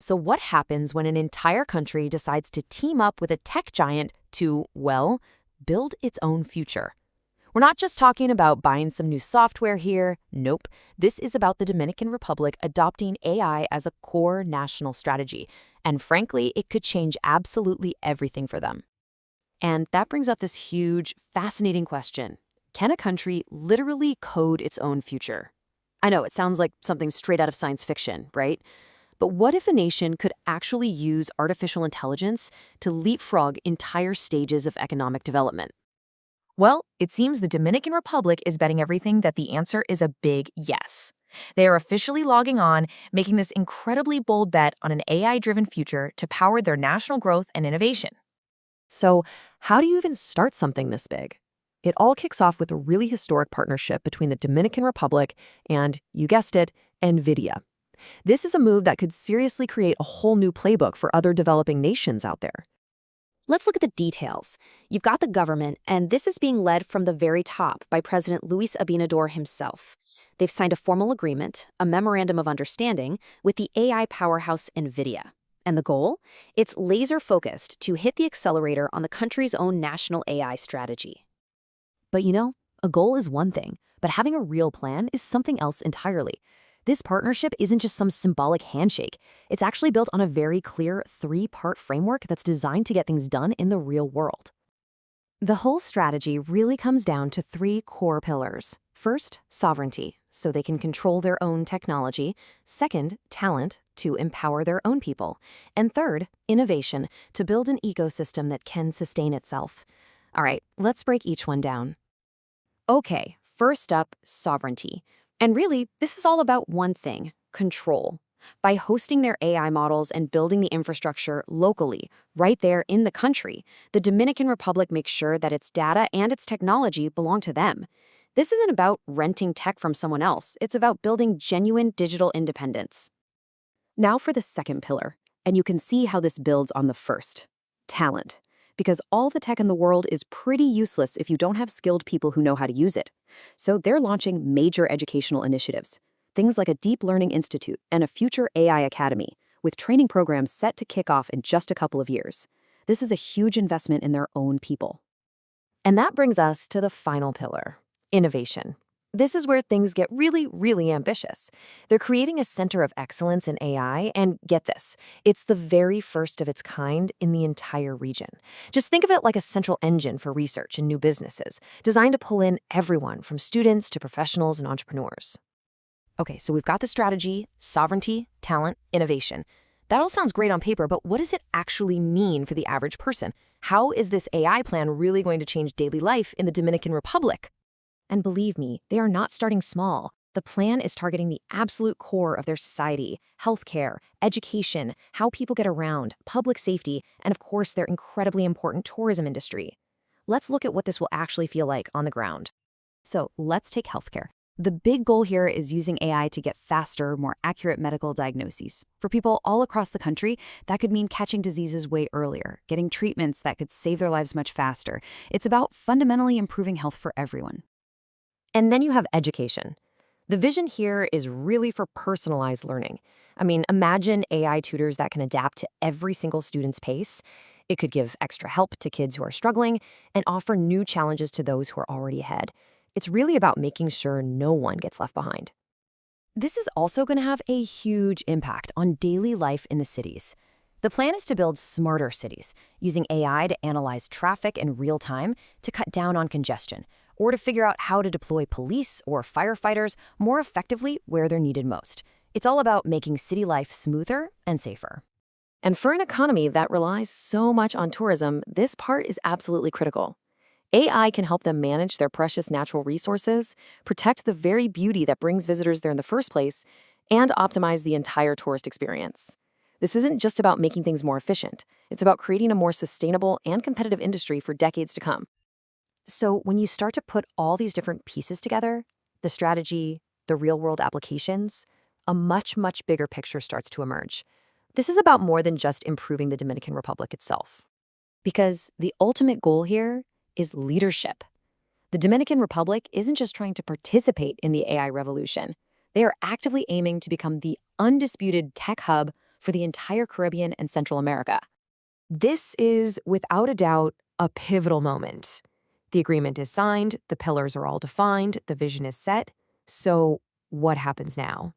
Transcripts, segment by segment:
So what happens when an entire country decides to team up with a tech giant to, well, build its own future? We're not just talking about buying some new software here. Nope. This is about the Dominican Republic adopting AI as a core national strategy. And frankly, it could change absolutely everything for them. And that brings up this huge, fascinating question. Can a country literally code its own future? I know it sounds like something straight out of science fiction, right? But what if a nation could actually use artificial intelligence to leapfrog entire stages of economic development? Well, it seems the Dominican Republic is betting everything that the answer is a big yes. They are officially logging on, making this incredibly bold bet on an AI-driven future to power their national growth and innovation. So, how do you even start something this big? It all kicks off with a really historic partnership between the Dominican Republic and, you guessed it, NVIDIA. This is a move that could seriously create a whole new playbook for other developing nations out there. Let's look at the details. You've got the government, and this is being led from the very top by President Luis Abinador himself. They've signed a formal agreement, a memorandum of understanding, with the AI powerhouse NVIDIA. And the goal? It's laser-focused to hit the accelerator on the country's own national AI strategy. But a goal is one thing, but having a real plan is something else entirely. This partnership isn't just some symbolic handshake. It's actually built on a very clear three-part framework that's designed to get things done in the real world. The whole strategy really comes down to three core pillars. First, sovereignty, so they can control their own technology. Second, talent, to empower their own people. And third, innovation, to build an ecosystem that can sustain itself. All right, let's break each one down. Okay, first up, sovereignty. And really, this is all about one thing: control. By hosting their AI models and building the infrastructure locally, right there in the country, the Dominican Republic makes sure that its data and its technology belong to them. This isn't about renting tech from someone else. It's about building genuine digital independence. Now for the second pillar, and you can see how this builds on the first: talent. Because all the tech in the world is pretty useless if you don't have skilled people who know how to use it. So they're launching major educational initiatives, things like a deep learning institute and a future AI academy, with training programs set to kick off in just a couple of years. This is a huge investment in their own people. And that brings us to the final pillar: innovation. This is where things get really, really ambitious. They're creating a center of excellence in AI, and get this, it's the very first of its kind in the entire region. Just think of it like a central engine for research and new businesses, designed to pull in everyone from students to professionals and entrepreneurs. Okay, so we've got the strategy, sovereignty, talent, innovation. That all sounds great on paper, but what does it actually mean for the average person? How is this AI plan really going to change daily life in the Dominican Republic? And believe me, they are not starting small. The plan is targeting the absolute core of their society: healthcare, education, how people get around, public safety, and of course their incredibly important tourism industry. Let's look at what this will actually feel like on the ground. So let's take healthcare. The big goal here is using AI to get faster, more accurate medical diagnoses. For people all across the country, that could mean catching diseases way earlier, getting treatments that could save their lives much faster. It's about fundamentally improving health for everyone. And then you have education. The vision here is really for personalized learning. I mean, imagine AI tutors that can adapt to every single student's pace. It could give extra help to kids who are struggling and offer new challenges to those who are already ahead. It's really about making sure no one gets left behind. This is also going to have a huge impact on daily life in the cities. The plan is to build smarter cities, using AI to analyze traffic in real time to cut down on congestion, or to figure out how to deploy police or firefighters more effectively where they're needed most. It's all about making city life smoother and safer. And for an economy that relies so much on tourism, this part is absolutely critical. AI can help them manage their precious natural resources, protect the very beauty that brings visitors there in the first place, and optimize the entire tourist experience. This isn't just about making things more efficient. It's about creating a more sustainable and competitive industry for decades to come. So when you start to put all these different pieces together, the strategy, the real-world applications, a much, much bigger picture starts to emerge. This is about more than just improving the Dominican Republic itself. Because the ultimate goal here is leadership. The Dominican Republic isn't just trying to participate in the AI revolution. They are actively aiming to become the undisputed tech hub for the entire Caribbean and Central America. This is, without a doubt, a pivotal moment. The agreement is signed, the pillars are all defined, the vision is set. So, what happens now?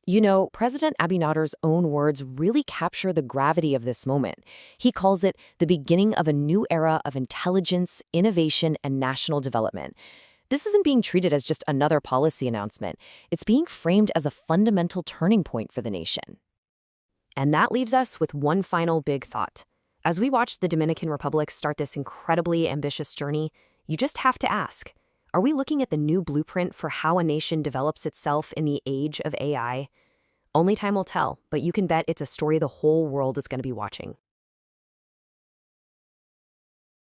You know, President Abinader's own words really capture the gravity of this moment. He calls it the beginning of a new era of intelligence, innovation, and national development. This isn't being treated as just another policy announcement. It's being framed as a fundamental turning point for the nation. And that leaves us with one final big thought. As we watch the Dominican Republic start this incredibly ambitious journey, you just have to ask, are we looking at the new blueprint for how a nation develops itself in the age of AI? Only time will tell, but you can bet it's a story the whole world is going to be watching.